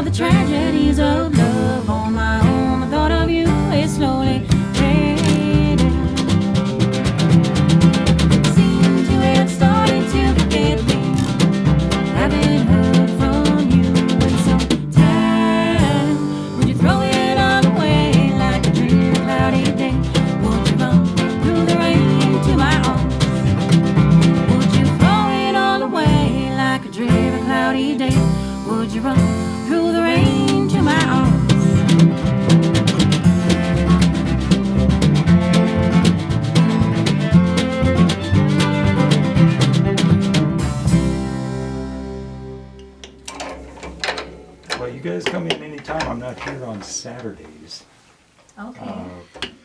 the tragedies of love on my own. The thought of you is slowly fading. Seem to have started to forget me. Haven't heard from you in some time. Would you throw it all away like a dream, cloudy day? Would you run through the rain to my arms? Would you throw it all away like a dream, cloudy day? Would you run through the rain to my arms? Well, you guys come in anytime. I'm not here on Saturdays. Okay.